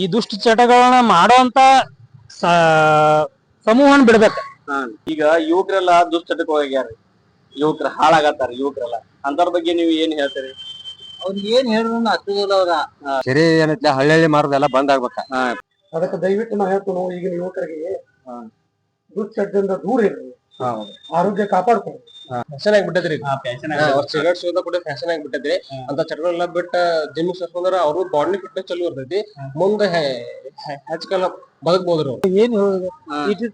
ಈ ದುಷ್ಟ ಚಟಗಳನ್ನ ಮಾಡುವಂತ ಸಮೂಹನ ಬಿಡ್ಬೇಕು. ಈಗ ಯುವಕರೆಲ್ಲ ದುಶ್ಚಟಕ್ಕೆ ಹೋಗ್ಯಾರ, ಯುವಕರು ಹಾಳಾಗತ್ತಾರ. ಯುವಕರೆಲ್ಲ ಅಂತವ್ರ ಬಗ್ಗೆ ನೀವು ಏನ್ ಹೇಳ್ತೀರಿ? ಅವ್ರಿಗೆ ಏನ್ ಹೇಳಿದ್ರು ಹತ್ತದಿಲ್ಲ. ಅವ್ರ ಸರಿ ಏನೈತಿ ಹಳ್ಳಿ ಮಾರೋದೆಲ್ಲ ಬಂದ್ ಆಗ್ಬೇಕ. ಅದಕ್ಕೆ ದಯವಿಟ್ಟು ನಾವು ಹೇಳ್ತೀವಿ, ಈಗಿನ ಯುವಕರಿಗೆ ದುಶ್ಚಟದಿಂದ ದೂರ ಇರ್ರಿ, ಆರೋಗ್ಯ ಕಾಪಾಡ್ಕೊಂಡು. ಫ್ಯಾಷನ್ ಆಗ್ಬಿಟ್ಟದ್ರಿ, ಸಿಗರೇಟ್ ಸೇದೋ ಕೂಡ ಫ್ಯಾಷನ್ ಆಗ್ಬಿಟ್ಟದ್ರಿ. ಅಂತ ಚಟಗಳನ್ನ ಬಿಟ್ಟ ಜಿಮ್ ಸೇರ್ಕೊಂಡ್ರ ಅವ್ರು ಬಾಡಿ ಫಿಟ್ನೆಸ್ ಚಲೋ ಇರ್ತೈತಿ, ಮುಂದೆ ಹೆಚ್ಚಕಲ್ಲ ಬದುಕ್ಬೋದ್ರಿ. ಏನ್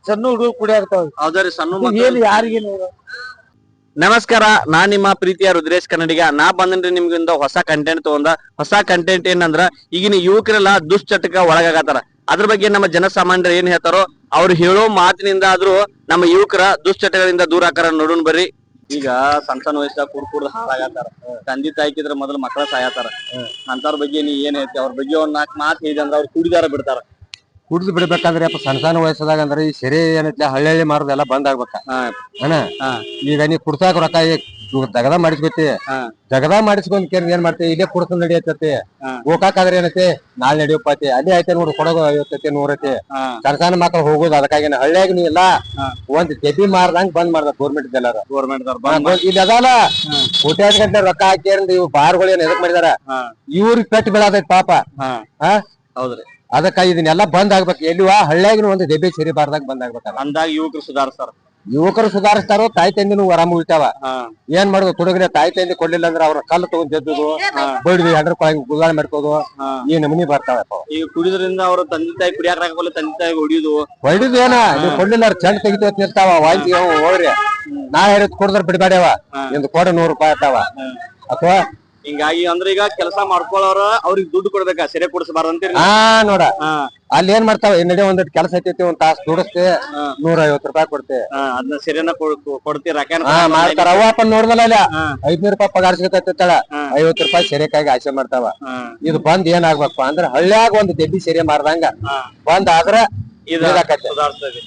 ಸಣ್ಣ ಹುಡುಗರು ಕುಡಿ ಆಗ್ತಾವ. ಹೌದ್ರಿ, ಸಣ್ಣ ಏನ್ ಯಾರಿಗೇನು. ನಮಸ್ಕಾರ, ನಾನ್ ನಿಮ್ಮ ಪ್ರೀತಿಯ ರುದ್ರೇಶ್ ಕನ್ನಡಿಗ. ನಾ ಬಂದನ್ರಿ ನಿಮ್ಗಿಂದ ಹೊಸ ಕಂಟೆಂಟ್ ತಗೊಂಡ. ಹೊಸ ಕಂಟೆಂಟ್ ಏನಂದ್ರ ಈಗಿನ ಯುವಕರೆಲ್ಲ ದುಶ್ಚಟಕ ಒಳಗಾಗತ್ತಾರ. ಅದ್ರ ಬಗ್ಗೆ ನಮ್ಮ ಜನಸಾಮಾನ್ಯರು ಏನ್ ಹೇಳ್ತಾರೋ ಅವ್ರು ಹೇಳೋ ಮಾತಿನಿಂದ ಆದ್ರೂ ನಮ್ಮ ಯುವಕರ ದುಶ್ಚಟಗಳಿಂದ ದೂರ ಆಕಾರ ನೋಡೋಣ ಬರ್ರಿ. ಈಗ ಸಣ್ಣ ವಯಸ್ಸಾಗ ಕುಡ್ದು ಹಾಳಾಗತ್ತಾರ. ತಂದೆ ತಾಯಿಕಿದ್ರ ಮೊದಲು ಮಕ್ಕಳ ಸಾಯತಾರ. ಅಂತವ್ರ ಬಗ್ಗೆ ನೀ ಏನ್ ಹೇಳ್ತಿ? ಅವ್ರ ಬಗ್ಗೆ ಒಂದ್ 4 ಮಾತು ಹೇಳಿದಂದ್ರ ಅವ್ರು ಕುಡಿದಾರ ಬಿಡ್ತಾರ. ಕುಡ್ದು ಬಿಡ್ಬೇಕಂದ್ರೆ ಸಣ್ಣ ವಯಸ್ಸದಾಗ ಅಂದ್ರೆ ಈ ಸೆರೆ ಏನೈತಿ ಹಳ್ಳಿ ಮಾರೋದೆಲ್ಲ ಬಂದ್ ಆಗ್ಬೇಕ. ಈಗ ನೀ ಕುಡ್ಸಾಕ ರೊಕ್ಕ ಜಗದ ಮಾಡಿಸ್ಕೊತಿ, ಜಗದ ಮಾಡಿಸ್ಕೊಂಡ್ ಕೇರ್ ಏನ್ ಮಾಡ್ತಿ, ಇಲ್ಲೇ ಕುಡ್ಸ ನಡಿಯತೈತಿ. ಹೋಗಾಕಾದ್ರೆ ಏನೈತಿ, ನಾಳೆ ನಡಿಯಪ್ಪತಿ ಅಲ್ಲಿ ಐತೆ ನೋಡು, ಕೊಡಗು 50 100 ಐತಿ. ಸಣ್ಣ ಮಕ್ಳು ಹೋಗೋದು ಅದಕ್ಕಾಗಿ ಹಳ್ಳಿಯಾಗ ನೀ ಇಲ್ಲ ಒಂದ್ ತೆಬಿ ಮಾರ್ದಂಗ್ ಬಂದ್ ಮಾಡ್ದ ಗೌರ್ಮೆಂಟ್ ಎಲ್ಲಾರ. ಇಲ್ಲಿ ಅದಲ್ಲ ಕೋಟ್ಯಾದ ಗಂಟೆ ರೊಕ್ಕ ಹಾಕಿ ಇವು ಬಾರ್ಗಳು ಏನ್ ಎದಕ್ ಮಾಡಿದಾರ, ಇವ್ರಿಗೆ ಪೆಟ್ಟು ಬೀಳತೈತಿ ಪಾಪ. ಹೌದ್ರಿ, ಅದಕ್ಕ ಇದನ್ನೆಲ್ಲ ಬಂದ್ ಆಗ್ಬೇಕು. ಎಲ್ಲಿವ ಹಳ್ಳಿಯಾಗಿನ ಒಂದು ದೆಬ್ಬೆ ಸೇರಿಬಾರ್ದಾಗ ಬಂದ್ ಆಗ್ಬೇಕಲ್ಲ. ಅಂದಾಗ ಯುವಕರು ಸುಧಾರಿಸ್ತಾರ. ಯುವಕರು ಸುಧಾರಿಸ್ತಾರೋ, ತಾಯಿ ತಂದಿನೂ ಆರಾಮ ಉಳಿತಾವ. ಏನ್ ಮಾಡುದು, ತುಡುಗ್ರೆ ತಾಯಿ ತಂದಿ ಕೊಡ್ಲಿಲ್ಲ ಅಂದ್ರೆ ಅವ್ರ ಕಲ್ಲು ತಗೊಂಡ್ ಜದ್ದುದು, ಬಡ್ದು ಹೆಡ್ರ ಗುದಾಳಿ ಮಾಡ್ಕೋದು, ಈ ನಮನಿ ಬರ್ತಾವ. ಈಗ ಕುಡಿದ್ರಿಂದ ಅವ್ರ ತಂದೆ ತಾಯಿ ಕುಡಿಯಾಕ ಹಾಕಲ್ಲ, ತಂದೆ ತಾಯಿ ಹೊಡಿಯೋದು ಏನ ನೀವು ಕೊಡ್ಲಿಲ್ಲ ಚೆಂಡ್ ತೆಗಿತ ನಿರ್ತಾವ. ವಾಂಚಿ ಹೋಗ್ರಿ, ನಾ ಹೇಳಿದ್ ಕುಡ್ದ್ರ ಬಿಡ್ಬೇಡವ, ನಿಂದು ಕೊಡ 100 ರೂಪಾಯಿ ಇರ್ತಾವ. ಅಥವಾ ಹಿಂಗಾಗಿ ಅಂದ್ರೆ ಈಗ ಕೆಲಸ ಮಾಡ್ಕೊಳ್ಳೋರ ಅವ್ರಿಗೆ ದುಡ್ಡು ಕೊಡ್ಬೇಕಾ, ಸೆರೆ ಕೊಡಿಸಬಾರ್ದಂತೀರಿ? ನೋಡ ಅಲ್ಲಿ ಏನ್ ಮಾಡ್ತಾವ, ನಡಿ ಒಂದ್ ಕೆಲಸ ಐತಿ, ಒಂದ್ ತಾಸು ದುಡಿಸ್ತೆ 150 ರೂಪಾಯಿ ಕೊಡ್ತೆ. ಅದನ್ನ ಸೆರೆನ ಕೊಡ್ತೀರ ಮಾಡ್ತಾರ. ಅವಪ್ಪ ನೋಡ್ದಲ್ಲ ಅಲ್ಲಿ 500 ರೂಪಾಯಿ ಪಗಾರ ಸಿಗತ್ತೈತಾಳ, 50 ರೂಪಾಯಿ ಸೆರೆಕಾಗಿ ಆಸೆ ಮಾಡ್ತಾವ. ಇದು ಬಂದ್ ಏನಾಗ್ಬೇಕಪ್ಪ ಅಂದ್ರೆ ಹಳ್ಳಿಯಾಗ ಒಂದ್ ದೆಬ್ಬಿ ಸೆರೆ ಮಾರ್ದಂಗ ಬಂದ್ ಆದ್ರ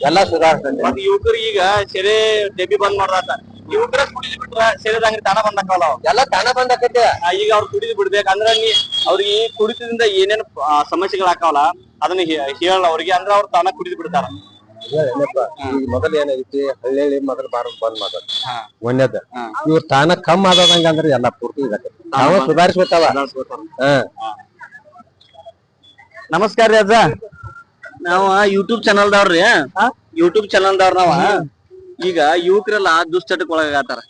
ಎಲ್ಲಾ ಸುಧಾರಿಸ್ತದೆ. ಯುವಕರು ಈಗ ಸೆರೆ ಡೆಬ್ಬಿ ಬಂದ್ ಮಾಡ್ದಾತ, ಯುವಕರ ಕುಡಿದು ಬಿಟ್ರ ಸೆರೆದಂಗ ತಾನ ಬಂದಾಕಲ್ಲ, ಎಲ್ಲಾ ತಾನ ಬಂದಾಕೈತಿ. ಈಗ ಅವ್ರು ಕುಡಿದು ಬಿಡ್ಬೇಕಂದ್ರ ನೀ ಅವ್ರಿಗೆ ಈ ಕುಡಿತದಿಂದ ಏನೇನ್ ಸಮಸ್ಯೆಗಳು ಹಾಕಾವಲ್ಲ ಅದನ್ನ ಹೇಳ ಅವ್ರಿಗೆ, ಅಂದ್ರೆ ಅವ್ರು ತಾನ ಕುಡಿದು ಬಿಡ್ತಾರ. ಮೊದಲ ಏನೈತಿ, ಹಳ್ಳಿ ಮೊದಲು ಬಂದ್ ಮಾಡೋದು ಒಂದೇದ. ಇವ್ರ ತಾನ ಕಮ್ಮಿ ಆದಂಗ ಅಂದ್ರೆ ಎಲ್ಲಾ ಪೂರ್ತಿ ಇದಾಕೈತಿ. ನಾವು ಸುಧಾರಿಸ್ಬಿಡ್ತಾವ. ನಮಸ್ಕಾರ ರೀ ಅಜ್ಜ, ನಾವ ಯೂಟ್ಯೂಬ್ ಚಾನಲ್ದವ್ರಿ. ಯೂಟ್ಯೂಬ್ ಚಾನಲ್ದವ್ರ ನಾವ. ಈಗ ಯುವಕರೆಲ್ಲ ದುಶ್ಚಟಕ್ ಒಳಗಾತಾರ.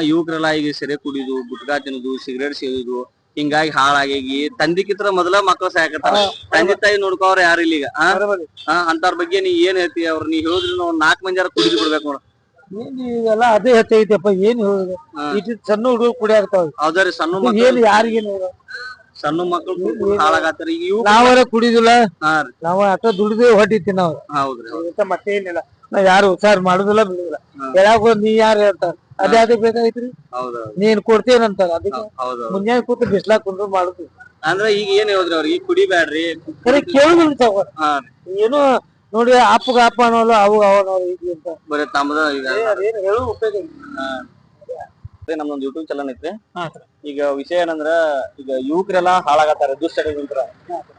ಯುವಕರೆಲ್ಲ ಈಗ ಸೆರೆ ಕುಡಿದು, ಗುಟ್ಕಾ ತಿನ್ನುದು, ಸಿಗರೇಟ್ ಸೇದುದು, ಹಿಂಗಾಗಿ ಹಾಳಾಗಿ ತಂದಿಕಿತ್ರ ಮೊದಲ ಮಕ್ಕಳು ಸಾಯಕತ್ತಾರ. ತಂದೆ ತಾಯಿ ನೋಡ್ಕೋವ್ರ ಯಾರು ಇಲ್ಲ ಈಗ. ಅಂತವ್ರ ಬಗ್ಗೆ ನೀ ಏನ್ ಹೇಳ್ತಿ? ಅವ್ರ ನೀ ಹೇಳಿದ್ರಿಂದ ಒಂದ್ 4 ಮಂದಿ ಕುಡಿದು ಬಿಡ್ಬೇಕು ನೋಡ. ಇವೆಲ್ಲ ಅದೇ ಹೇಳ್ತೈತಪ್ಪ. ಏನ್ ಹೇಳುದು, ಸಣ್ಣ ಹುಡುಗರು ಕುಡಿ ಆಗ್ತಾವ. ಹೌದ್ರಿ, ಸಣ್ಣ ಮಕ್ಕಳು ಯಾರಿಗೇನು ಸಣ್ಣ ಮಕ್ಕಳು ಹಾಳಾಗತ್ತಾರ. ನಾವರ ಕುಡಿದಿಲ್ಲ, ನಾವ್ ಅಟ ದುಡಿದು ಹೊಟ್ಟಿತಿ ನಾವು. ಹೌದ್ರಿ, ಮತ್ತೇನಿಲ್ಲ. ನಾವ್ ಯಾರು ಉತ್ಸಾಹ ಮಾಡುದಿಲ್ಲ, ಬಿಡುದಿಲ್ಲ. ಹೇಳಾಕ ನೀ ಯಾರು ಹೇಳ್ತಾರ, ಅದೇ ಅದೇ ಬೇಕಾಗೈತ್ರಿ, ನೀನ್ ಕೊಡ್ತೇನಂತಾರ. ಅದಕ್ಕೆ ಮುಂಜಾನೆ ಕೂತು ಬಿಸ್ಲಾಕ್ ಕುಂದ್ರು ಮಾಡುದು. ಅಂದ್ರೆ ಈಗ ಏನ್ ಹೇಳಿದ್ರಿ ಅವ್ರಿಗೆ, ಕುಡಿಬ್ಯಾಡ್ರಿ ಸರಿ ಕೇಳುದಿಲ್ಲ. ಏನು ನೋಡಿ, ಅಪ್ಪಗ ಅಪ್ಪ ಅನ್ನೋಲ್ಲ, ಅವು ಅವನವ್ರು ಈಗ ಅಂತ ಬರೀ ತಮ್ಮದ. ಏನ್ ಹೇಳು ಉಪಯೋಗ. ನಮ್ದೊಂದು ಯೂಟ್ಯೂಬ್ ಚಾನಲ್ ಐತ್ರಿ. ಈಗ ವಿಷಯ ಏನಂದ್ರ, ಈಗ ಯುವಕರೆಲ್ಲ ಹಾಳಾಗತ್ತಾರ ದುಶ್ಚಟದಿಂದ.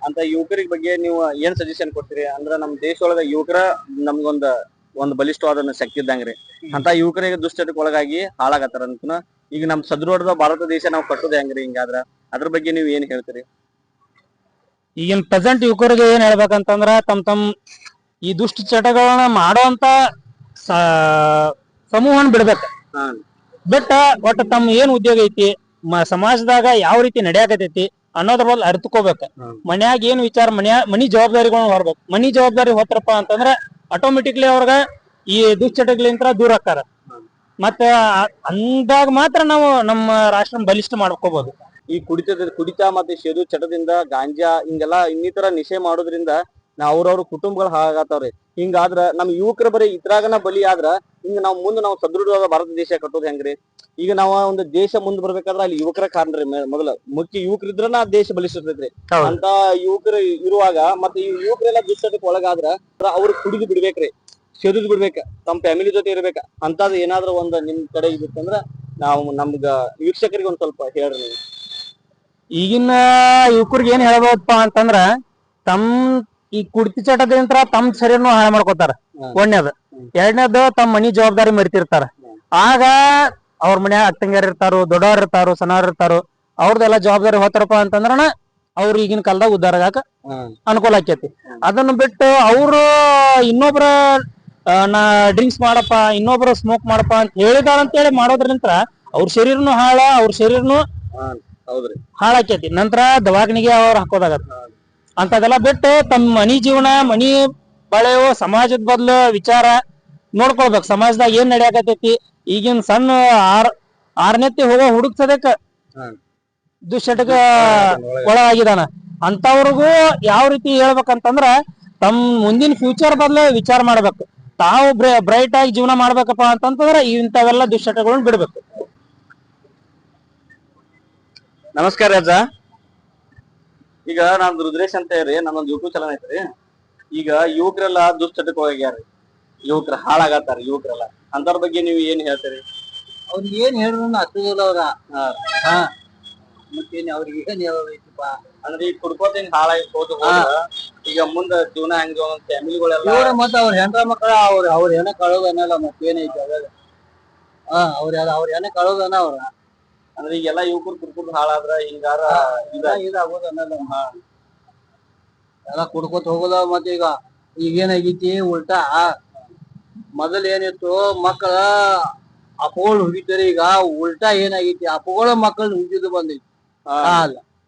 ಅಂತ ಯುವಕರಿಗೆ ಬಗ್ಗೆ ನೀವು ಏನ್ ಸಜೆಷನ್ ಕೊಡ್ತೀರಿ? ಅಂದ್ರ ನಮ್ ದೇಶದೊಳಗ ಯುವಕರ ನಮ್ಗೊಂದ್ ಬಲಿಷ್ಠವಾದ ಶಕ್ತಿ ಇದ್ದಂಗ್ರಿ. ಅಂತ ಯುವಕರಿಗೆ ದುಶ್ಚಟಕ್ಕೆ ಒಳಗಾಗಿ ಹಾಳಾಗತ್ತಾರ ಅಂತ. ಈಗ ನಮ್ ಸದೃಢ ಭಾರತ ದೇಶ ನಾವ್ ಕಟ್ಟೋದು ಹೆಂಗ್ರಿ? ಹಿಂಗಾದ್ರ ಅದ್ರ ಬಗ್ಗೆ ನೀವ್ ಏನ್ ಹೇಳ್ತೀರಿ? ಈಗಿನ ಪ್ರೆಸೆಂಟ್ ಯುವಕರಿಗೆ ಏನ್ ಹೇಳ್ಬೇಕಂತಂದ್ರ, ತಮ್ ಈ ದುಷ್ಟ ಚಟಗಳನ್ನ ಮಾಡುವಂತ ಸಮೂಹನ ಬಿಡ್ಬೇಕ. ಬಿಟ್ಟ ಒಟ್ಟ ತಮ್ಮ ಏನ್ ಉದ್ಯೋಗ ಐತಿ, ಸಮಾಜದಾಗ ಯಾವ ರೀತಿ ನಡೆಯಾಕತೈತಿ ಅನ್ನೋದ್ರ ಬದಲು ಅರಿತುಕೋಬೇಕ. ಮನ್ಯಾಗ ಏನ್ ವಿಚಾರ, ಮನಿ ಜವಾಬ್ದಾರಿಗಳನ್ನ ಹೊರಬೇಕು. ಮನಿ ಜವಾಬ್ದಾರಿ ಹೊತ್ರಪ್ಪ ಅಂತಂದ್ರ ಆಟೋಮೆಟಿಕ್ಲಿ ಅವ್ರಗ ಈ ದುಶ್ಚಟಗಳಿಂದ ದೂರ ಆಕ್ಕಾರ. ಮತ್ತ ಅಂದಾಗ ಮಾತ್ರ ನಾವು ನಮ್ಮ ರಾಷ್ಟ್ರ ಬಲಿಷ್ಠ ಮಾಡ್ಕೋಬಹುದು. ಈ ಕುಡಿತ ಮತ್ತೆ ಸೇದು ಚಟದಿಂದ, ಗಾಂಜಾ ಹಿಂಗೆಲ್ಲ ಇನ್ನಿತರ ನಿಷೆ ಮಾಡೋದ್ರಿಂದ ಅವ್ರವ್ರ ಕುಟುಂಬಗಳು ಹಾಳಾಗತ್ತಾವ್ರಿ. ಹಿಂಗಾದ್ರ ನಮ್ ಯುವಕರ ಬರೀ ಇದ್ರಾಗನ ಬಲಿ ಆದ್ರ ಹಿಂಗ ನಾವ್ ಮುಂದೆ ನಾವು ಸದೃಢವಾದ ಭಾರತ ದೇಶ ಕಟ್ಟೋದು ಹೆಂಗ್ರಿ? ಈಗ ನಾವ ಒಂದು ದೇಶ ಮುಂದ್ ಬರ್ಬೇಕಾದ್ರ ಅಲ್ಲಿ ಯುವಕರ ಕಾರಣ್ರಿ. ಮೊದಲ ಮುಖ್ಯ ಯುವಕರಿದ್ರನ ಆ ದೇಶ ಬಲಿಷ್ಠತೈತ್ರಿ. ಅಂತ ಯುವಕರು ಇರುವಾಗ ಮತ್ತೆ ಈ ಯುವಕರೆಲ್ಲ ದುಶ್ಚಟಕ್ಕೆ ಒಳಗಾದ್ರ ಅವ್ರು ಕುಡಿದು ಬಿಡ್ಬೇಕ್ರಿ, ಸೇದುದು ಬಿಡ್ಬೇಕ, ತಮ್ಮ ಫ್ಯಾಮಿಲಿ ಜೊತೆ ಇರ್ಬೇಕ. ಅಂತದ್ ಏನಾದ್ರು ಒಂದ್ ನಿಮ್ ಕಡೆ ಇರುತ್ತಂದ್ರ ನಾವು ನಮ್ಗ ವೀಕ್ಷಕರಿಗೆ ಒಂದ್ ಸ್ವಲ್ಪ ಹೇಳ್ರಿ ನೀವು. ಈಗಿನ ಯುವಕರಿಗೆ ಏನ್ ಹೇಳ್ಬೋದಪ್ಪ ಅಂತಂದ್ರ, ತಮ್ ಈ ಕುಡ್ತಿ ಚಟದಿಂದ ತಮ್ ಶರೀರನು ಹಾಳು ಮಾಡ್ಕೋತಾರ. ಒಂದನೇದು. ಎರಡನೇದು ತಮ್ಮ ಮನಿ ಜವಾಬ್ದಾರಿ ಮರಿತಿರ್ತಾರ. ಆಗ ಅವ್ರ ಮನ್ಯಾಗ ಅಕ್ಕಂಗ್ಯಾರ ಇರ್ತಾರೋ, ದೊಡ್ಡವ್ರ ಇರ್ತಾರೋ, ಸಣ್ಣವ್ರ ಇರ್ತಾರೋ, ಅವ್ರದೆಲ್ಲ ಜವಾಬ್ದಾರಿ ಹೋತಾರಪ್ಪ ಅಂತಂದ್ರನ ಅವ್ರ ಈಗಿನ ಕಾಲದಾಗ ಉದ್ದಾರ ಆಗಾಕ ಅನುಕೂಲ ಆಕೇತಿ. ಅದನ್ನ ಬಿಟ್ಟು ಅವ್ರು ಇನ್ನೊಬ್ರ ನಾ ಡ್ರಿಂಕ್ಸ್ ಮಾಡಪ್ಪ, ಇನ್ನೊಬ್ರು ಸ್ಮೋಕ್ ಮಾಡಪ್ಪ ಅಂತ ಹೇಳಿದಾರ ಅಂತೇಳಿ ಮಾಡೋದ್ರಿಂತ ಅವ್ರ ಶರೀರನು ಅವ್ರ ಶರೀರನು ಹಾಳಾಕೇತಿ. ನಂತರ ದವಾಖಾನಿಗೆ ಅವ್ರ ಹಾಕೋದಾಗತ್ತ. ಅಂತದೆಲ್ಲ ಬಿಟ್ಟು ತಮ್ಮ ಮನಿ ಜೀವನ, ಮನಿ ಬಳೆಯೋ, ಸಮಾಜದ ಬದ್ಲು ವಿಚಾರ ನೋಡ್ಕೊಳ್ಬೇಕು. ಸಮಾಜದಾಗ ಏನ್ ನಡೆಯಾಕತೈತಿ, ಈಗಿನ ಸಣ್ಣ ಆರನೇತಿ ಹೋಗೋ ಹುಡುಕ್ ಸದಕ ದುಶ್ಚಟಕ ಒಳಗಾಗಿದಾನ. ಅಂತವ್ರಿಗೂ ಯಾವ ರೀತಿ ಹೇಳ್ಬೇಕಂತಂದ್ರ ತಮ್ಮ ಮುಂದಿನ ಫ್ಯೂಚರ್ ಬದ್ಲು ವಿಚಾರ ಮಾಡ್ಬೇಕು. ತಾವು ಬ್ರೈಟ್ ಆಗಿ ಜೀವನ ಮಾಡ್ಬೇಕಪ್ಪ ಅಂತಂತಂದ್ರ ಇಂಥವೆಲ್ಲ ದುಶ್ಚಟಗಳನ್ನ ಬಿಡ್ಬೇಕು. ನಮಸ್ಕಾರ ಅಜ್ಜ. ಈಗ ನಾನ್ ರುದ್ರೇಶ್ ಅಂತ ಹೇಳಿ ನನ್ನೊಂದು ಯೂಟ್ಯೂಬ್ ಚಾನಲ್ ಐತ್ರಿ. ಈಗ ಯುವಕರೆಲ್ಲ ದುಶ್ಚಟಕ್ಕೆ ಹೋಗ್ಯಾರ, ಯುವಕರ ಹಾಳಾಗತ್ತಾರ. ಯುವಕರೆಲ್ಲ ಅಂತವ್ರ ಬಗ್ಗೆ ನೀವು ಏನ್ ಹೇಳ್ತೀರಿ? ಅವ್ರಿಗೆ ಏನ್ ಹೇಳಿದ್ರು ಹತ್ತದಿಲ್ಲ ಅವ್ರ. ಮತ್ತೇನ್ ಅವ್ರಿಗೆ ಏನ್ ಹೇಳೋದೈತಿಪ್ಪ ಅಂದ್ರೆ ಈಗ ಕುಡ್ಕೋತ ಹಿಂಗ್ ಹಾಳಾಗಿ ಹೋದ ಈಗ ಮುಂದ ಜೀವನ ಹೆಂಗ ಫ್ಯಾಮಿಲಿಗಳೆಲ್ಲ ಮತ್ತ ಅವ್ರ ಹೆಂಡ್ರ ಮಕ್ಕಳ ಅವ್ರ ಹೆಣ ಕಳೋದು ಅನ್ನಲ್ಲ. ಮತ್ತೇನೈತಿ ಅದ ಅವ್ರ ಹೆಣ ಕಳೋದು ಅನ್ನ ಅವ್ರ. ಅಂದ್ರೆ ಈಗೆಲ್ಲಾ ಯುವಕರು ಕುಡ್ಕೊಂಡು ಹಾಳಾದ್ರ ಹಿಂಗಾರ ಇದಾಗೋದು ಅನ್ನಲ್ಲ. ಎಲ್ಲ ಕುಡ್ಕೋತ ಹೋಗೋದ. ಮತ್ತೆ ಈಗೇನಾಗೈತಿ ಉಲ್ಟಾ, ಮೊದಲ್ ಏನಿತ್ತು ಮಕ್ಕಳ ಅಪ್ಪಗಳು ಹುಗಿತಾರೆ. ಈಗ ಉಲ್ಟಾ ಏನಾಗೈತಿ, ಅಪ್ಪಗಳ ಮಕ್ಕಳನ್ನ ಹುಗಿದು ಬಂದೈತಿ.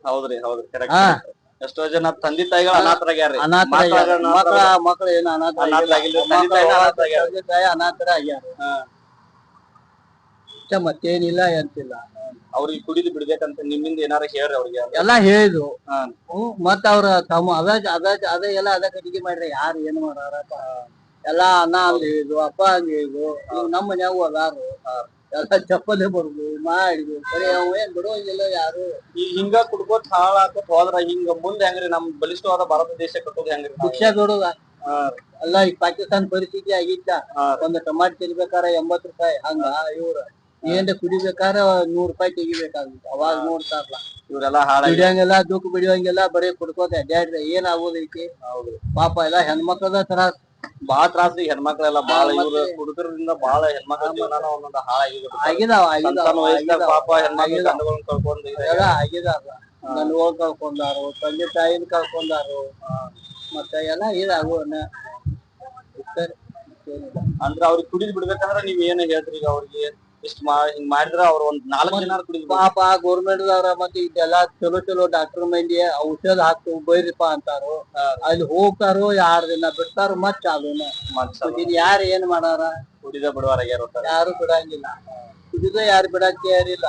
ಹೌದ್ರಿ ಎಷ್ಟೋ ಜನ ತಂದೆ ತಾಯಿಗಳು ಅನಾಥರಾಗ್ಯಾರ. ಮಕ್ಕಳು ಏನು ಅನಾಥರ ಆಗ್ಯಾರ. ಮತ್ತೇನಿಲ್ಲ ಅಂತಿಲ್ಲ. ಅವ್ರಿಗೆ ಕುಡಿದು ಬಿಡ್ಬೇಕಂತ ನಿಮ್ಮಿಂದ ಏನಾರ ಹೇಳ್ರಿ ಅವ್ರಿಗೆ? ಎಲ್ಲಾ ಹೇಳಿದ್ರು. ಮತ್ತ ಅವ್ರ ತಮ್ಮ ಅದ ಎಲ್ಲ ಅದ ಕಟ್ಟಿಗೆ ಮಾಡ್ರಿ. ಯಾರು ಏನ್ ಮಾಡಾರ ಎಲ್ಲಾ ಅಣ್ಣ ಅಂತ ಹೇಳಿದ್ರು, ಅಪ್ಪ ಅಂತ ಹೇಳಿದ್ರು. ನಮ್ಮ ಮನ್ಯಾಗು ಅದಾರು ಎಲ್ಲ ಚಪ್ಪಲೆ ಬರುದು ಮಾಡಿದ್ರು. ಬರೀ ಅವ ಏನ್ ಬಿಡುವಂಗಿಲ್ಲ ಯಾರು. ಈಗ ಹಿಂಗ ಕುಡ್ಕೋತ್ ಹಾಳಾಕತ್ ಹೋದ್ರ ಹಿಂಗ ಮುಂದೆ ಹೆಂಗ್ರಿ ನಮ್ ಬಲಿಷ್ಠವಾದ ಭಾರತ ದೇಶ ಕಟ್ಟೋದು ಹೆಂಗ್ರಿ? ಭಿಕ್ಷಾ ಬಿಡುದ ಅಲ್ಲ. ಈಗ ಪಾಕಿಸ್ತಾನ ಪರಿಸ್ಥಿತಿ ಆಗಿತ್ತ. ಒಂದ್ ಟಮಾಟೆ ತಿನ್ಬೇಕಾರ 80 ರೂಪಾಯಿ. ಹಂಗ ಇವ್ರ ಏನ್ರ ಕುಡಿಬೇಕಾರ 100 ರೂಪಾಯಿ ತೆಗಿಬೇಕಾಗಿತ್ತು. ಅವಾಗ ನೋಡ್ತಾರಲ್ಲ ಇವ್ರೆಲ್ಲ ಬಿಡಿಯಂಗೆಲ್ಲ ದುಃಖ ಬಿಡಿಯಂಗೆಲ್ಲ ಬರೀ ಕುಡ್ಕೋತ ಅಡ್ಡಾಡ್ರೆ ಏನ್ ಆಗೋದೈತಿ ಪಾಪ. ಎಲ್ಲ ಹೆಣ್ಮಕ್ಳದ ತ್ರಾಸ, ಬಾಳ ತ್ರಾಸ್ರಿ ಹೆಣ್ಮಕ್ಳೆಲ್ಲ. ಬಾಳ ಇವ್ರ ಕುಡುಕರಿಂದ ಬಾಳ ಹೆಣ್ಮಕ್ಳ ಜೀವನ ಒಂದೊಂದ್ ಆಗಿದಾವ. ಪಾಪ ಹೆಣ್ಮಕ್ಳು ಗಂಡುಗಳನ್ನ ಕಳ್ಕೊಂಡ್ ಎಲ್ಲ ಆಗಿದಾರ. ಗಂಡುಗಳು ಕಳ್ಕೊಂಡಾರು, ತಂದೆ ತಾಯಿನ ಕಳ್ಕೊಂಡಾರು. ಮತ್ತೆ ಎಲ್ಲ ಇದಾಗೋಣ. ಅಂದ್ರ ಅವ್ರಿಗೆ ಕುಡಿದ್ ಬಿಡ್ಬೇಕಂದ್ರ ನೀವ್ ಏನ್ ಹೇಳ್ತೀರಿ? ಈಗ ಅವ್ರಿಗೆ ಇಷ್ಟ ಹಿಂಗ್ ಮಾಡಿದ್ರ ಅವ್ರ ಒಂದ್ 4 ಜನ ಕುಡಿದ್ ಪಾಪ ಗೌರ್ಮೆಂಟ್ ದವ್ರ ಮತ್ತೆ ಇದೆಲ್ಲ ಚಲೋ ಡಾಕ್ಟರ್ ಮಂದಿ ಔಷಧ ಹಾಕ್ತು ಬೈರಿಪಾ ಅಂತಾರು. ಅಲ್ಲಿ ಹೋಗ್ತಾರೋ 2 ದಿನ ಬಿಡ್ತಾರ ಮತ್ ಚಾಲೂನ. ಯಾರು ಏನ್ ಮಾಡಾರ? ಕುಡಿದ ಬಿಡುವಾರ ಯಾರು ಬಿಡಂಗಿಲ್ಲ. ಕುಡಿದ ಯಾರು ಬಿಡಕ್ಕೆ ಯಾರಿಲ್ಲ.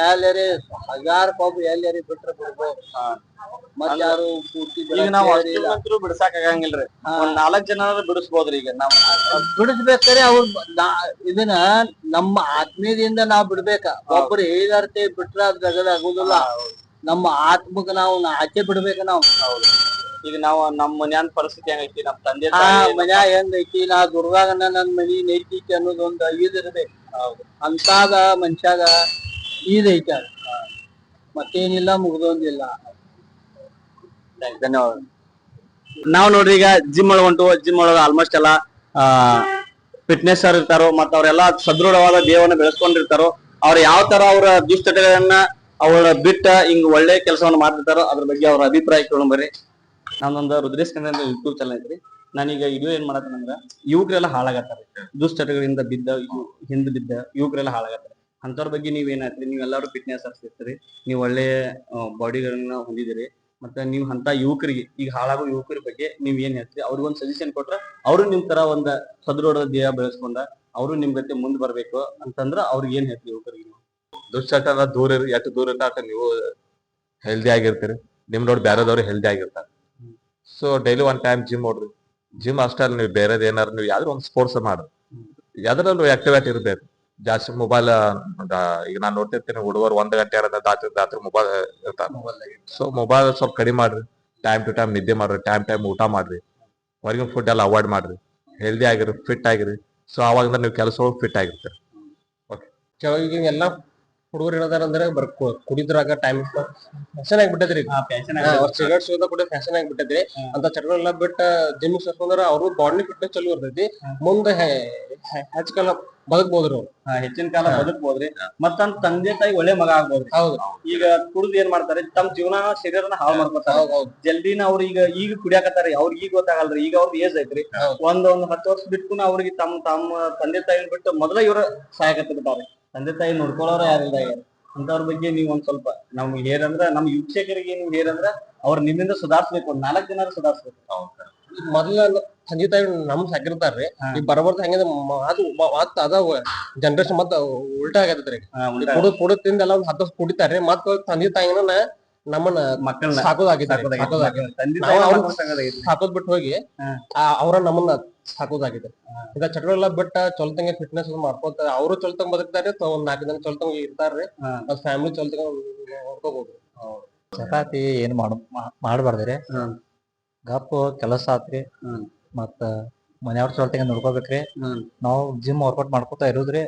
ಎಲ್ಲಾರಿ 1000 ಪಾಪ ಎಲ್ಲಾರಿ ಬಿಟ್ರ ಬಿಡ್ಬೋದು. ಮತ್ ಯಾರು ಈಗ ನಾವ್ ಬಿಡ್ಸಾಕ್ ಆಗಂಗಿಲ್ರಿ. ಒಂದ್ 4 ಜನ ಬಿಡಿಸ್ಬೋದ್ರಿ. ಈಗ ನಾವ್ ಬಿಡಿಸ್ಬೇಕಾರೆ ಅವ್ರ ಇದನ್ನ ನಮ್ಮ ಆತ್ಮೀಯದಿಂದ ನಾವ್ ಬಿಡ್ಬೇಕ. ಒಬ್ಬರು ಹೇಳಿದಾರ್ತೆ ಬಿಟ್ರ ಅದ್ ಆಗುದಿಲ್ಲ. ನಮ್ಮ ಆತ್ಮಕ್ ನಾವು ಆಚೆ ಬಿಡ್ಬೇಕ ನಾವು. ಈಗ ನಾವ್ ನಮ್ ಮನ್ಯಾನ ಪರಿಸ್ಥಿತಿ ಹೆಂಗೈತಿ, ನಮ್ ತಂದೆ ಮನ್ಯಾಗ ಹೆಂಗೈತಿ, ನಾ ದುರ್ಗಾಗ ನನ್ ಮನಿ ನೈತಿಕೆ ಅನ್ನೋದೊಂದು ಇದಿರ್ಬೇಕು. ಅಂತಾದ ಮನುಷ್ಯಾಗ ಇದೈತಿ. ಅದ ಮತ್ತೇನಿಲ್ಲ, ಮುಗ್ದೊಂದಿಲ್ಲ. ಧನ್ಯವಾದ. ನಾವ್ ನೋಡ್ರಿ ಈಗ ಜಿಮ್ ಒಳಗ ಹೊಂಟು. ಜಿಮ್ ಒಳಗ ಆಲ್ಮೋಸ್ಟ್ ಎಲ್ಲ ಫಿಟ್ನೆಸ್ ಅವ್ರ ಇರ್ತಾರೋ, ಮತ್ತ ಅವ್ರೆಲ್ಲಾ ಸದೃಢವಾದ ದೇಹವನ್ನ ಬೆಳೆಸ್ಕೊಂಡಿರ್ತಾರೋ. ಅವ್ರ ಯಾವ ತರ ಅವ್ರ ದುಶ್ಚಟಗಳನ್ನ ಅವ್ರ ಬಿಟ್ಟ ಹಿಂಗ್ ಒಳ್ಳೆ ಕೆಲಸವನ್ನ ಮಾಡ್ತಿರ್ತಾರೋ ಅದ್ರ ಬಗ್ಗೆ ಅವ್ರ ಅಭಿಪ್ರಾಯ ಕೇಳೋಣ. ನಾನೊಂದು ರುದ್ರೇಶ್ ಕನ್ನಡ ಯೂಟ್ಯೂಬ್ ಚಾನಲ್ ಐತ್ರಿ. ನಾನೀಗ ವಿಡಿಯೋ ಏನ್ ಮಾಡತ್ತಂದ್ರ ಯುವಕರೆಲ್ಲ ಹಾಳಾಗತ್ತಾರೆ. ದುಶ್ಚಟಗಳಿಂದ ಹಿಂದ್ ಬಿದ್ದ ಯುವಕರೆಲ್ಲ ಹಾಳಾಗತ್ತಾರೆ. ಅಂತವ್ರ ಬಗ್ಗೆ ನೀವ್ ಏನಾಯ್ತ್ರಿ? ನೀವೆಲ್ಲಾರು ಫಿಟ್ನೆಸ್ ಇರ್ತೀರಿ, ನೀವ್ ಒಳ್ಳೆ ಬಾಡಿಗಳನ್ನ ಹೊಂದಿದಿರಿ. ಮತ್ತೆ ನೀವ್ ಅಂತ ಯುವಕರಿಗೆ, ಈಗ ಹಾಳಾಗೋ ಯುವಕರ ಬಗ್ಗೆ ನೀವ್ ಏನ್ ಹೇಳ್ತೀರಿ? ಅವ್ರಿಗೊಂದ್ ಸಜೆಷನ್ ಕೊಟ್ರ ಅವ್ರು ನಿಮ್ ತರ ಒಂದ್ ಸದೃಢ ದೇಹ ಬೆಳೆಸ್ಕೊಂಡ ಅವ್ರು ನಿಮ್ ಗತಿ ಮುಂದ್ ಬರ್ಬೇಕು ಅಂತಂದ್ರ ಅವ್ರಿಗೆ ಏನ್ ಹೇಳ್ತೀರಿ ಯುವಕರಿಗೆ? ದುಶ್ಚಟ ದೂರ ಇರಿ. ಎಷ್ಟು ದೂರ ಇರ್ತಾಕ ನೀವು ಹೆಲ್ದಿ ಆಗಿರ್ತೀರಿ. ನಿಮ್ ನೋಡಿ ಬೇರೆದವ್ರು ಹೆಲ್ದಿ ಆಗಿರ್ತಾರೆ. ಸೊ ಡೈಲಿ 1 ಟೈಮ್ ಜಿಮ್ ನೋಡ್ರಿ. ಜಿಮ್ ಅಷ್ಟೇ ಅಲ್ಲ, ನೀವು ಬೇರೆದ್ ಏನಾರು ನೀವು ಯಾವ್ದಾರು ಒಂದು ಸ್ಪೋರ್ಟ್ಸ್ ಮಾಡ್ರಿ. ಯಾವ್ದ್ರಲ್ಲೂ ಆಕ್ಟಿವೇಟ್ ಇರ್ಬೇಕು. ಜಾಸ್ತಿ ಮೊಬೈಲ್ ಈಗ ನಾನ್ ನೋಡ್ತಿರ್ತೀನಿ ಹುಡುಗರು 1 ಗಂಟೆ ರಾತ್ರಿ ಮೊಬೈಲ್ ಇರ್ತಾರೆ. ಸೊ ಮೊಬೈಲ್ ಸ್ವಲ್ಪ ಕಡಿಮೆ ಮಾಡ್ರಿ. ಟೈಮ್ ಟು ಟೈಮ್ ನಿದ್ದೆ ಮಾಡ್ರಿ. ಟೈಮ್ ಊಟ ಮಾಡ್ರಿ. ಹೊರಗಿನ ಫುಡ್ ಎಲ್ಲ ಅವಾಯ್ಡ್ ಮಾಡ್ರಿ. ಹೆಲ್ದಿ ಆಗಿರಿ, ಫಿಟ್ ಆಗಿರಿ. ಸೊ ಅವಾಗ ನೀವು ಕೆಲಸ ಫಿಟ್ ಆಗಿರ್ತೀರಿ. ಈಗ ಎಲ್ಲ ಹುಡುಗರು ಏನದಾರ ಅಂದ್ರೆ ಕುಡಿದ್ರಾಗ ಟೈಮ್ ಫ್ಯಾಷನ್ ಆಗ್ಬಿಟ್ಟದ್ರಿ ಸಿಗರೇಟ್ ಸೇದ ಕೂಡ ಫ್ಯಾಷನ್ ಆಗ್ಬಿಟ್ಟದ್ರಿ ಅಂತ ಚಟಗಳೆಲ್ಲ ಬಿಟ್ಟ ಜಿಮ್ ಸೇರ್ಕೊಂಡ್ರ ಅವ್ರು ಬಾಡಿ ಫಿಟ್ನೆಸ್ ಚಲೋ ಇರ್ತೈತಿ ಮುಂದೆ ಹೆಚ್ಚು ಬದುಕ್ಬೋದ್ರಿ ಅವ್ರು ಹೆಚ್ಚಿನ ಕಾಲ ಬದುಕ್ಬೋದ್ರಿ ಮತ್ತ ತಮ್ಮ ತಂದೆ ತಾಯಿ ಒಳ್ಳೆ ಮಗ ಆಗ್ಬೋದ್ರಿ. ಹೌದು. ಈಗ ಕುಡಿದ್ ಏನ್ ಮಾಡ್ತಾರೆ ತಮ್ಮ ಜೀವನ ಶರೀರನ ಹಾಳು ಮಾಡ್ಕೊತಾರೆ. ಜಲ್ದಿನ ಅವ್ರ ಈಗ ಕುಡಿಯಾಕತ್ತಾರ ಅವ್ರಿಗೆ ಈಗ ಗೊತ್ತಾಗಲ್ರಿ. ಈಗ ಅವ್ರದ್ದು ಏಜ್ ಐತ್ರಿ, ಒಂದ್ 10 ವರ್ಷ ಬಿಟ್ಟು ಅವ್ರಿಗೆ ತಮ್ಮ ತಂದೆ ತಾಯಿ ಬಿಟ್ಟು ಮೊದಲ ಇವ್ರ ಸಹಾಯಕತ್ತ ಬಿಟ್ಟಾರೆ. ತಂದೆ ತಾಯಿ ನೋಡ್ಕೊಳ್ಳೋರ ಯಾರಿಲ್ಲ. ಅಂತವ್ರ ಬಗ್ಗೆ ನೀವ್ ಒಂದ್ ಸ್ವಲ್ಪ ನಮ್ಗೆ ಹೇರಂದ್ರ ನಮ್ ವೀಕ್ಷಕರಿಗೆ ನೀವ್ ಹೇರಂದ್ರ ಅವ್ರ ನಿಮ್ಮಿಂದ ಸುಧಾರಿಸ್ಬೇಕು, 4 ಜನ ಸುಧಾರಿಸ್ಬೇಕು. ಮೊದಲ ತಂದೆ ತಾಯಿ ನಮ್ ಸಾಕಿರ್ತಾರ್ರಿ. ಈಗ ಬರಬರ್ತ ಹಂಗ ಮತ್ ಅದ ಜನರೇಷನ್ ಮತ್ ಉಲ್ಟಾ ಆಗೈತ್ರಿ. ಕುಡುದ್ ತಿಂದ ಎಲ್ಲ 10 ವರ್ಷ ಕುಡಿತಾರ್ರಿ, ಮತ್ ತಂದೆ ತಾಯಿನ ನಮ್ಮನ್ನ ಮಕ್ಕಳನ್ನ ಸಾಕೋದ್ ಬಿಟ್ಟು ಹೋಗಿ ಅವ್ರ ನಮ್ಮನ್ನ ಸಾಕೋದಾಗಿದೆ. ಈಗ ಚಟಗಳೆಲ್ಲ ಬಿಟ್ಟ ಚೊಲ್ತಂಗೆ ಫಿಟ್ನೆಸ್ ಮಾಡ್ಕೊತ ಅವ್ರು ಚೊಲ್ತಂಗ್ ಬದುಕ್ತಾರ್ರಿ, ಒಂದ್ 4 ಜನ ಚೊಲ್ತಂಗ್ ಇರ್ತಾರ್ರಿ, ಮತ್ ಫ್ಯಾಮಿಲಿ ಚೊಲ್ತಂಗ ನೋಡ್ಕೋಬಹುದು. ಚಟಾತಿ ಏನ್ ಮಾಡ್ಬಾರ್ದ್ರಿ, ಗಪ್ ಕೆಲಸ ಆತ್ರಿ, ಮತ್ತ ಮನೆಯವ್ರ ಚೊಲ್ತಂಗ ನೋಡ್ಕೋಬೇಕ್ರಿ. ನಾವ್ ಜಿಮ್ ವರ್ಕೌಟ್ ಮಾಡ್ಕೊತಾ ಇರುದ್ರಿ.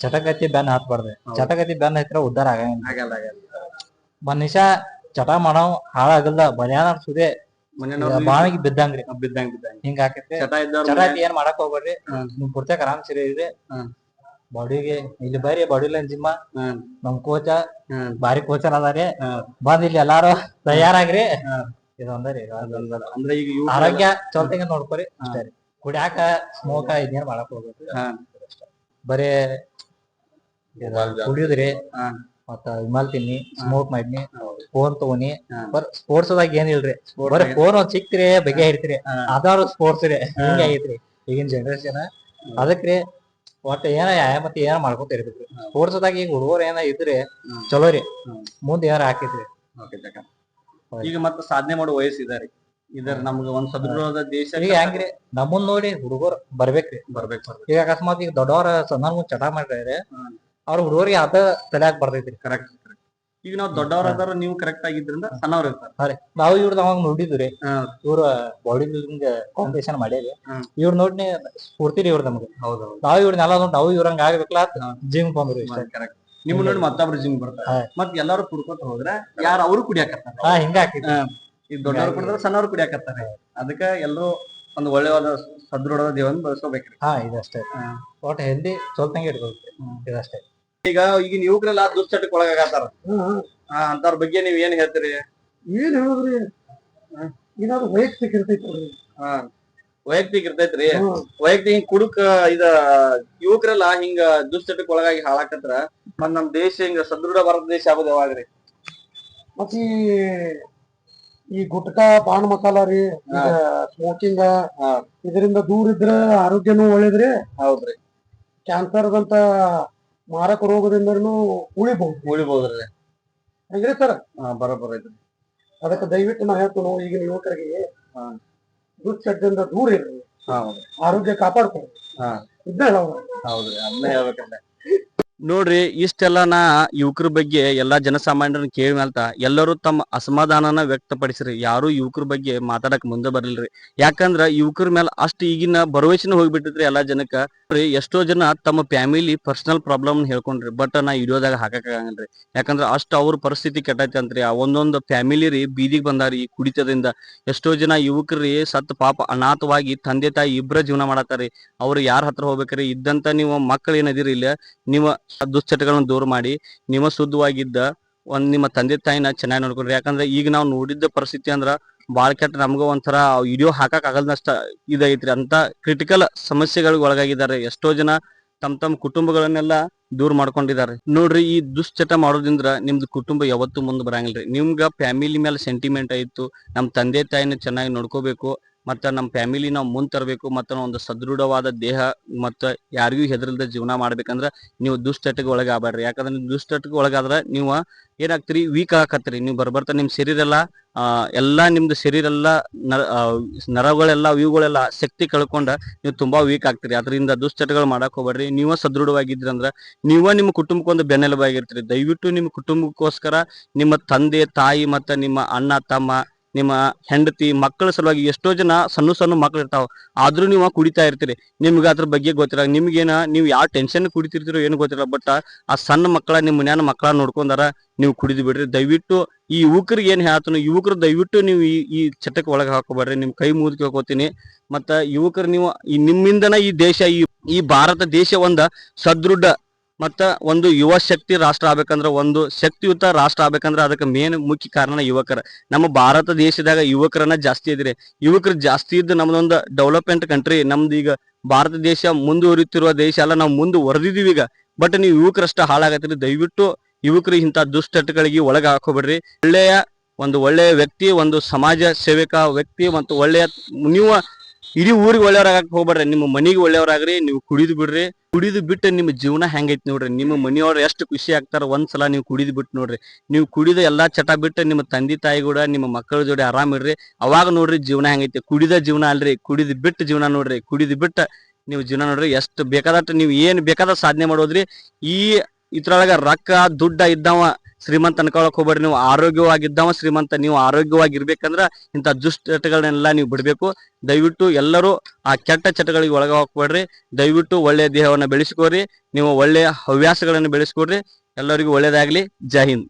ಚಟಗತಿ ಬ್ಯಾನ್ ಹಾಕ್ಬಾರ್ದ್ರಿ. ಚಟಗತಿ ಬ್ಯಾನ್ ಹತ್ತಿರ ಉದ್ದಾರ ಆಗಂಗಿಲ್ಲ. ಮನುಷ್ಯ ಚಟ ಮಾಡವ್ ಹಾಳಾಗಲ್ಲ, ಮನ್ಯಾನ ಸುದೇ ಬಾವಿಗೆ ಬಿದ್ದಂಗ್ರಿ ಹಿಂಗ ಆಕೈತಿ. ಚಟಾತಿ ಏನ್ ಮಾಡಕ್ ಹೋಗ್ಬೇಡ್ರಿ. ನಿಮ್ ಪೂರ್ತಿಯಾಗ ಆರಾಮ್ ಸಿರಿ ಇದ್ರಿ. ಬಾಡಿಗೆ ಇಲ್ಲಿ ಬರ್ರಿ, ಬಾಡಿ ಲೈನ್ ಜಿಮ್ಮ ನಮ್ ಕೋಚ ಬಾರಿ ಕೋಚರ್ ಅದಾರಿ. ಬಂದ್ ಇಲ್ಲಿ ಎಲ್ಲಾರು ತಯಾರಾಗ್ರಿ. ಇದೊಂದರಿ ಅಂದ್ರೆ ಈಗ ಆರೋಗ್ಯ ಚೊಲ್ತಂಗ ನೋಡ್ಕೊರಿ ಅಷ್ಟೇ ರೀ. ಕುಡ್ಯಾಕ ಸ್ಮೋಕ ಇದೇನ್ ಮಾಡಕ್ ಹೋಗ್ಬೇಡ್ರಿ. ಬರೇ ಕುಡಿಯುದ್ರಿ, ಮತ್ತ ವಿಮಲ್ ತಿನ್ನಿ, ಸ್ಮೋಕ್ ಮಾಡಿನಿ, ಫೋನ್ ತಗೋನಿ. ಸ್ಪೋರ್ಟ್ಸ್ ದಾಗ ಏನಿಲ್ರಿ, ಬರೀ ಫೋನ್ ಒಂದ್ ಸಿಕ್ತ್ರಿ ಬಗೆ ಹಿಡ್ತೀರಿ, ಅದಾರು ಸ್ಪೋರ್ಟ್ಸ್ ರೀ. ಹಿಂಗ ಆಗೈತ್ರಿ ಈಗಿನ ಜನರೇಷನ್. ಅದಕ್ರಿ ಒಟ್ಟ ಮತ್ತೆ ಏನ ಮಾಡ್ಕೊತ ಇರ್ಬೇಕ್ರಿ. ಸ್ಪೋರ್ಟ್ಸ್ ದಾಗ ಈಗ ಹುಡುಗರು ಏನ ಇದ್ರಿ ಚಲೋ ರೀ, ಮುಂದ್ ಏನಾರ ಹಾಕೈತ್ರಿ. ಈಗ ಮತ್ತ ಸಾಧನೆ ಮಾಡೋ ವಯಸ್ಸಿದಾರಿ. ಇದರ ನಮ್ಗ ಒಂದ್ ಸದೃಢವಾದ ದೇಶ ಈಗ ಹೆಂಗ್ರಿ ನಮ್ಮನ್ ನೋಡಿ ಹುಡುಗರು ಬರ್ಬೇಕ್ರಿ. ಈಗ ಅಕಸ್ಮಾತ್ ಈಗ ದೊಡ್ಡವ್ರ ಸಣ್ಣ ಚಟ ಮಾಡ್ರಿ, ಅವ್ರ ಹುಡುಗರಿಗೆ ಅದ ತಲ್ಯಾಕ್ ಬರ್ತೈತ್ರಿ. ಕರೆಕ್ಟ್. ಈಗ ನಾವ್ ದೊಡ್ಡವ್ರ ಅದಾರ, ನೀವು ಕರೆಕ್ಟ್ ಆಗಿದ್ರಿಂದ ಸಣ್ಣವ್ರ ಇರ್ತಾರ. ನಾವು ಇವ್ರದ್ ಅವಾಗ ನೋಡಿದ್ರಿ, ಇವ್ರ ಬಾಡಿ ಬಿಲ್ಡಿಂಗ್ ಕಾಂಪಿಟೇಷನ್ ಮಾಡ್ಯಾರಿ. ಇವ್ರ ನೋಡಿ ಸ್ಫೂರ್ತಿರಿ ಇವ್ರ ನಮ್ಗೆ. ನಾವ್ ಇವ್ರನ್ನೆಲ್ಲ ನೋಡಿ ನಾವು ಇವ್ರಂಗ ಆಗ್ಬೇಕಲ್ಲ ಜಿಮ್ ಬಂದ್ರಿ. ಕರೆಕ್ಟ್. ನಿಮ್ ನೋಡಿ ಮತ್ತೊಬ್ರು ಜಿಮ್ ಬರ್ತಾರೆ, ಮತ್ ಎಲ್ಲಾರು ಕುಡ್ಕೋತ ಹೋದ್ರ ಯಾರು ಅವರು ಕುಡಿಯಾಕತ್ತಾರ. ಹಿಂಗ ಆಕೈತಿ. ಈಗ ದೊಡ್ಡವ್ರು ಕುಡಿದ್ರೆ ಸಣ್ಣವ್ರು ಕುಡಿಯಾಕತ್ತಾರೆ. ಅದಕ್ಕ ಎಲ್ರು ಒಂದ್ ಒಳ್ಳೆವಾದ ಸದೃಢವಾದ ದೇವನ್ ಬೆಳೆಸ್ಕೋಬೇಕ್ರಿ. ಇದಷ್ಟೇ. ಒಟ್ಟು ಹೆಲ್ದಿ ಚೊಲ್ತಂಗೆ ಇಟ್ಕೋಬೇಕ್ರಿ, ಇದಷ್ಟೇ. ಈಗ ಈಗಿನ ಯುವಕರೆಲ್ಲ ದುಶ್ಚಟಕ್ಕೆ ಒಳಗಾಗತ್ತಾರ. ಅಂತವ್ರ ಬಗ್ಗೆ ನೀವ್ ಏನ್ ಹೇಳ್ತೀರಿ? ಏನ್ ಹೇಳುದ್ರಿ, ಏನಾದ್ರು ವೈಯಕ್ತಿಕ ಇರ್ತೈತಿ. ವೈಯಕ್ತಿಕ ಇರ್ತೈತ್ರಿ. ವೈಯಕ್ತಿಕ ಕುಡುಕ ಇದ ಯುವಕರೆಲ್ಲ ಹಿಂಗ ದುಶ್ಚಟಕ್ಕೆ ಒಳಗಾಗಿ ಹಾಳಾಕತ್ರ, ಮತ್ ನಮ್ ದೇಶ ಹಿಂಗ ಸದೃಢ ಭಾರತ ದೇಶ ಆಗೋದು ಯಾವಾಗ್ರಿ? ಮತ್ತೆ ಈ ಗುಟ್ಕಾ ಪಾನ್ ಮಸಾಲ ರೀ, ಸ್ಮೋಕಿಂಗ್ ಇದರಿಂದ ದೂರ ಇದ್ರ ಆರೋಗ್ಯನೂ ಒಳ್ಳೇದ್ರಿ. ಹೌದ್ರಿ. ಕ್ಯಾನ್ಸರ್ ಅಂತ ಮಾರಕ ರೋಗದಿಂದನೂ ಉಳಿಬಹುದ್ರಿ. ಹೆಂಗ್ರಿ ಸರ್? ಬರೋಬ್ಬರ ಐತ್ರಿ. ಅದಕ್ಕೆ ದಯವಿಟ್ಟು ನಾ ಹೇಳ್ತೀನಿ, ಈಗಿನ ಯುವಕರಿಗೆ ದುಶ್ಚಟದಿಂದ ದೂರ ಇರ್ರಿ, ಆರೋಗ್ಯ ಕಾಪಾಡ್ಕೊಳ್ಳಿ. ಹೌದ್ರಿ, ಅದನ್ನ ಹೇಳ್ಬೇಕಂದ್ರೆ ನೋಡ್ರಿ. ಇಷ್ಟೆಲ್ಲ ನಾ ಯುವಕರ ಬಗ್ಗೆ ಎಲ್ಲಾ ಜನಸಾಮಾನ್ಯರನ್ನ ಕೇಳಿ ಮೇಲ್ತ ಎಲ್ಲರೂ ತಮ್ಮ ಅಸಮಾಧಾನನ ವ್ಯಕ್ತಪಡಿಸ್ರಿ. ಯಾರು ಯುವಕರ ಬಗ್ಗೆ ಮಾತಾಡಕ್ ಮುಂದೆ ಬರ್ಲಿಲ್ರಿ. ಯಾಕಂದ್ರ ಯುವಕರ ಮೇಲೆ ಅಷ್ಟು ಈಗಿನ ಭರವಸೆನ ಹೋಗ್ಬಿಟ್ಟಿದ್ರಿ ಎಲ್ಲಾ ಜನಕ್ಕ. ಎಷ್ಟೋ ಜನ ತಮ್ಮ ಫ್ಯಾಮಿಲಿ ಪರ್ಸನಲ್ ಪ್ರಾಬ್ಲಮ್ ಹೇಳ್ಕೊಂಡ್ರಿ, ಬಟ್ ನಾ ವಿಡಿಯೋದಾಗ ಹಾಕಕ್ ಆಗಲ್ರಿ. ಯಾಕಂದ್ರ ಅಷ್ಟ ಅವ್ರ ಪರಿಸ್ಥಿತಿ ಕೆಟ್ಟೈತಿ ಅಂತ್ರಿ. ಒಂದೊಂದು ಫ್ಯಾಮಿಲಿ ರೀ ಬೀದಿಗೆ ಬಂದಾರಿ ಕುಡಿತದಿಂದ. ಎಷ್ಟೋ ಜನ ಯುವಕರಿ ಸತ್ ಪಾಪ ಅನಾಥವಾಗಿ ತಂದೆ ತಾಯಿ ಇಬ್ರ ಜೀವನ ಮಾಡತ್ತಾರಿ. ಅವ್ರು ಯಾರ ಹತ್ರ ಹೋಗ್ಬೇಕ್ರಿ? ಇದ್ದಂತ ನೀವು ಮಕ್ಕಳು ಏನದಿರಿ ಇಲ್ಲ, ನೀವು ದುಶ್ಚಟಗಳನ್ನ ದೂರ ಮಾಡಿ ನಿಮ್ಮ ಶುದ್ಧವಾಗಿದ್ದ ನಿಮ್ಮ ತಂದೆ ತಾಯಿನ ಚೆನ್ನಾಗಿ ನೋಡ್ಕೊಡ್ರಿ. ಯಾಕಂದ್ರೆ ಈಗ ನಾವು ನೋಡಿದ್ದ ಪರಿಸ್ಥಿತಿ ಅಂದ್ರ ಬಾಳ ಕೆಟ್ಟ. ನಮ್ಗ ಒಂಥರ ವಿಡಿಯೋ ಹಾಕಕ್ ಆಗಲ್ದಷ್ಟ ಇದೈತ್ರಿ. ಅಂತ ಕ್ರಿಟಿಕಲ್ ಸಮಸ್ಯೆಗಳಿಗೆ ಒಳಗಾಗಿದ್ದಾರೆ. ಎಷ್ಟೋ ಜನ ತಮ್ಮ ಕುಟುಂಬಗಳನ್ನೆಲ್ಲ ದೂರ ಮಾಡ್ಕೊಂಡಿದ್ದಾರೆ. ನೋಡ್ರಿ, ಈ ದುಶ್ಚಟ ಮಾಡೋದ್ರಿಂದ ನಿಮ್ದು ಕುಟುಂಬ ಯಾವತ್ತೂ ಮುಂದೆ ಬರಂಗಿಲ್ರಿ. ನಿಮ್ಗ ಫ್ಯಾಮಿಲಿ ಮೇಲೆ ಸೆಂಟಿಮೆಂಟ್ ಆಯ್ತು, ನಮ್ ತಂದೆ ತಾಯಿನ ಚೆನ್ನಾಗಿ ನೋಡ್ಕೋಬೇಕು, ಮತ್ತ ನಮ್ ಫ್ಯಾಮಿಲಿ ನಾವು ಮುಂದ್ ತರಬೇಕು, ಮತ್ತ ಒಂದು ಸದೃಢವಾದ ದೇಹ ಮತ್ತ ಯಾರಿಗೂ ಹೆದರಿಲ್ದ ಜೀವನ ಮಾಡ್ಬೇಕಂದ್ರ ನೀವು ದುಶ್ಚಟಕ್ಕೆ ಒಳಗಾಗಬೇಡ್ರಿ. ಯಾಕಂದ್ರೆ ನೀವು ದುಶ್ಚಟಕ್ಕೆ ಒಳಗಾದ್ರ ನೀವು ಏನಾಗ್ತೀರಿ, ವೀಕ್ ಆಕತ್ತೀರಿ. ನೀವು ಬರ್ಬರ್ತಾ ನಿಮ್ ಶರೀರ ಎಲ್ಲಾ ನಿಮ್ದು ಶರೀರ ನರಗಳೆಲ್ಲ ಇವುಗಳೆಲ್ಲ ಶಕ್ತಿ ಕಳ್ಕೊಂಡ ನೀವು ತುಂಬಾ ವೀಕ್ ಆಗ್ತೀರಿ. ಅದರಿಂದ ದುಶ್ಚಟಗಳು ಮಾಡಕ್ ಹೋಗ್ಬೇಡ್ರಿ. ನೀವ ಸದೃಢವಾಗಿದ್ರಿ ಅಂದ್ರ ನೀವ ನಿಮ್ಮ ಕುಟುಂಬಕ್ಕೆ ಒಂದು ಬೆನ್ನೆಲುಬಾಗಿರ್ತೀರಿ. ದಯವಿಟ್ಟು ನಿಮ್ಮ ಕುಟುಂಬಕ್ಕೋಸ್ಕರ ನಿಮ್ಮ ತಂದೆ ತಾಯಿ ಮತ್ತ ನಿಮ್ಮ ಅಣ್ಣ ತಮ್ಮ ನಿಮ್ಮ ಹೆಂಡತಿ ಮಕ್ಕಳ ಸಲುವಾಗಿ ಎಷ್ಟೋ ಜನ ಸಣ್ಣ ಮಕ್ಳು ಇರ್ತಾವ, ಆದ್ರೂ ನೀವು ಕುಡಿತಾ ಇರ್ತೀರಿ. ನಿಮ್ಗೆ ಅದ್ರ ಬಗ್ಗೆ ಗೊತ್ತಿಲ್ಲ, ನಿಮ್ಗೇನ ನೀವು ಯಾವ ಟೆನ್ಷನ್ ಕುಡಿತಿರ್ತೀರೋ ಏನು ಗೊತ್ತಿಲ್ಲ. ಬಟ್ ಆ ಸಣ್ಣ ಮಕ್ಕಳ ನಿಮ್ಮ ಮನ್ಯಾನ ಮಕ್ಕಳ ನೋಡ್ಕೊಂಡಾರ, ನೀವು ಕುಡಿದು ಬಿಡ್ರಿ. ದಯವಿಟ್ಟು ಈ ಯುವಕರಿಗೆ ಏನ್ ಹೇಳ್ತಾನು, ಯುವಕರು ದಯವಿಟ್ಟು ನೀವು ಈ ಚಟಕ್ಕೆ ಒಳಗೆ ಹಾಕೋಬೇಡ್ರಿ. ನಿಮ್ ಕೈ ಮುಗಿದು ಕೇಳ್ಕೊತೀನಿ. ಮತ್ತ ಯುವಕರು ನೀವು ನಿಮ್ಮಿಂದನ ಈ ದೇಶ ಈ ಭಾರತ ದೇಶ ಒಂದ ಸದೃಢ ಮತ್ತ ಒಂದು ಯುವ ಶಕ್ತಿ ರಾಷ್ಟ್ರ ಆಗ್ಬೇಕಂದ್ರ, ಒಂದು ಶಕ್ತಿಯುತ ರಾಷ್ಟ್ರ ಆಗ್ಬೇಕಂದ್ರ ಅದಕ್ಕೆ ಮೇನ್ ಮುಖ್ಯ ಕಾರಣ ಯುವಕರ. ನಮ್ಮ ಭಾರತ ದೇಶದಾಗ ಯುವಕರನ್ನ ಜಾಸ್ತಿ ಇದ್ರಿ. ಯುವಕರು ಜಾಸ್ತಿ ಇದ್ದು ನಮ್ದೊಂದು ಡೆವಲಪ್ಮೆಂಟ್ ಕಂಟ್ರಿ. ನಮ್ದು ಈಗ ಭಾರತ ದೇಶ ಮುಂದುವರಿತಿರುವ ದೇಶ ಅಲ್ಲ, ನಾವು ಮುಂದುವರೆದಿದೀವಿ ಈಗ. ಬಟ್ ನೀವು ಯುವಕರಷ್ಟ ಹಾಳಾಗತ್ತೀರಿ. ದಯವಿಟ್ಟು ಯುವಕರು ಇಂಥ ದುಶ್ಚಟಗಳಿಗೆ ಒಳಗೆ ಹಾಕೋಬೇಡ್ರಿ. ಒಳ್ಳೆಯ ವ್ಯಕ್ತಿ, ಒಂದು ಸಮಾಜ ಸೇವಕ ವ್ಯಕ್ತಿ ಮತ್ತು ನೀವು ಇಡೀ ಊರಿಗೆ ಒಳ್ಳೆಯವ್ರಾಗಕ್ಕೆ ಹೋಗ್ಬೇಡ್ರಿ. ನಿಮ್ಮ ಮನೆಗೆ ಒಳ್ಳೆಯವ್ರಾಗ್ರಿ. ನೀವು ಕುಡಿದು ಬಿಡ್ರಿ. ಕುಡಿದು ಬಿಟ್ಟು ನಿಮ್ಮ ಜೀವನ ಹೆಂಗೈತಿ ನೋಡ್ರಿ. ನಿಮ್ಮ ಮನೆಯವ್ರು ಎಷ್ಟು ಖುಷಿ ಆಗ್ತಾರ ಒಂದ್ಸಲ ನೀವು ಕುಡಿದು ಬಿಟ್ಟು ನೋಡ್ರಿ. ನೀವು ಕುಡಿದ ಎಲ್ಲಾ ಚಟ ಬಿಟ್ಟು ನಿಮ್ಮ ತಂದೆ ತಾಯಿ ಕೂಡ ನಿಮ್ಮ ಮಕ್ಕಳ ಜೋಡಿ ಆರಾಮಿಡ್ರಿ. ಅವಾಗ ನೋಡ್ರಿ ಜೀವನ ಹೆಂಗೈತಿ. ಕುಡಿದ ಜೀವನ ಅಲ್ರಿ, ಕುಡಿದು ಬಿಟ್ಟು ಜೀವನ ನೋಡ್ರಿ. ಕುಡಿದು ಬಿಟ್ಟು ನೀವು ಜೀವನ ನೋಡ್ರಿ. ಎಷ್ಟು ಬೇಕಾದಷ್ಟು ನೀವು ಏನ್ ಬೇಕಾದ ಸಾಧನೆ ಮಾಡೋದ್ರಿ. ಇದ್ರೊಳಗ ರೊಕ್ಕ ದುಡ್ಡ ಇದ್ದವ ಶ್ರೀಮಂತ ಅನ್ಕೊಳಕ್ ಹೋಗ್ಬೇಡ್ರಿ. ನೀವು ಆರೋಗ್ಯವಾಗಿದ್ದವ ಶ್ರೀಮಂತ. ನೀವು ಆರೋಗ್ಯವಾಗಿರ್ಬೇಕಂದ್ರ ಇಂಥ ದುಶ್ಚಟಗಳನ್ನೆಲ್ಲ ನೀವು ಬಿಡ್ಬೇಕು. ದಯವಿಟ್ಟು ಎಲ್ಲರೂ ಆ ಕೆಟ್ಟ ಚಟಗಳಿಗೆ ಒಳಗ ಹೋಗ್ಬೇಡ್ರಿ. ದಯವಿಟ್ಟು ಒಳ್ಳೆಯ ದೇಹವನ್ನ ಬೆಳೆಸ್ಕೋರಿ. ನೀವು ಒಳ್ಳೆಯ ಹವ್ಯಾಸಗಳನ್ನ ಬೆಳೆಸ್ಕೊಡ್ರಿ. ಎಲ್ಲರಿಗೂ ಒಳ್ಳೇದಾಗ್ಲಿ. ಜೈ ಹಿಂದ್.